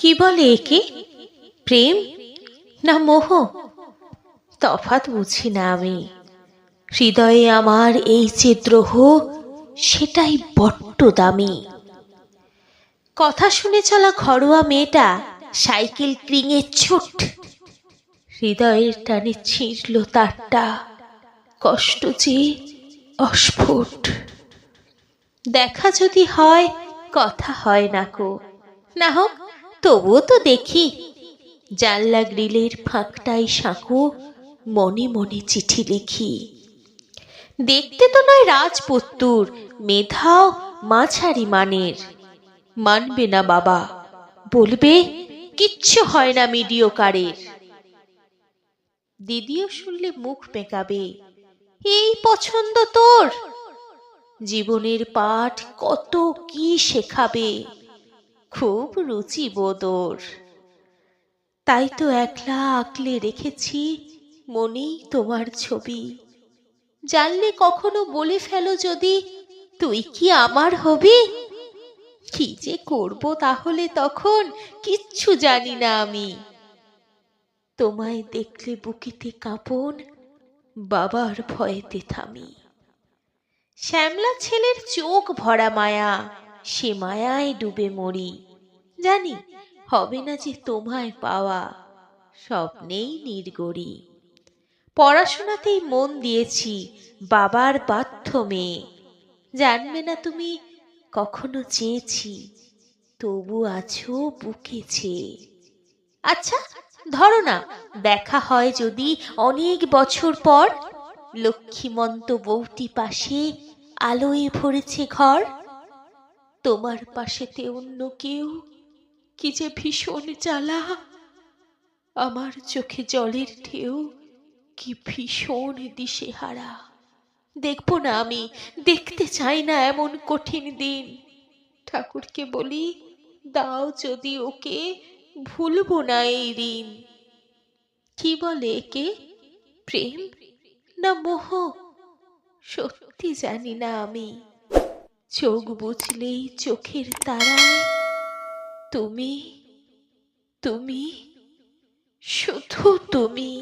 কি বলে একে? প্রেম না মোহ? তফাৎ বুঝি না আমি। হৃদয়ে আমার এই যে দ্রোহ, সেটাই বড্ড দামি। কথা শুনে চলা ঘরোয়া মেয়েটা সাইকেল ক্রিঙে ছুট, হৃদয়ের টানে ছিঁড়ল তারটা, কষ্ট যে অস্ফুট। দেখা যদি হয় কথা হয় না কো, না হোক তবুও তো দেখি। জানলা গ্রিলের ফাঁকটাই সাঁকো, মনে মনে চিঠি লিখি। দেখতে তো নয় রাজপুত্তুর, মেধাও মাঝারি মানের। মানবে না বাবা, বলবে কিচ্ছু হয় না মিডিওকারের। দিদিও শুনলে মুখ বেঁকাবে, এই পছন্দ তোর? জীবনের পাঠ কত কি শেখাবে, খুব রুচি বোদর। তাই তো একলা আঁকলে রেখেছি মনেই তোমার ছবি। জানলে কখনো বলে ফেলো যদি, তুই কি আমার হবি? কি যে করব তাহলে তখন, কিচ্ছু জানি না আমি। তোমায় দেখলে বুকেতে কাঁপন, বাবার ভয়েতে থামি। শ্যামলা ছেলের চোখ ভরা মায়া, সে মায়ায় ডুবে মরি। জানি হবে না যে তোমায় পাওয়া, স্বপ্নেই নির্গরি। পড়াশোনাতেই মন দিয়েছি, বাবার বাধ্য মেয়ে। জানবে না তুমি কখনো চেয়েছি, তবু আছো বুকে চেয়ে। আচ্ছা ধরো না, দেখা হয় যদি অনেক বছর পর, লক্ষ্মীমন্ত বউটি পাশে, আলোয় ভরেছে ঘর। তোমার পাশেতে অন্য কেউ, কি যে ভীষণ জ্বালা। আমার চোখে জলের ঢেউ, কি ভীষণ দিশেহারা। দেখবো না আমি, দেখতে চাই না এমন কঠিন দিন। ঠাকুরকে বলি, দাও যদি ওকে, ভুলবো না এই ঋণ। কি বলে একে? প্রেম না মোহ? সত্যি জানি না আমি। চোখ বুঝলেই চোখের তারায় তুমি, তুমি, শুধু তুমি।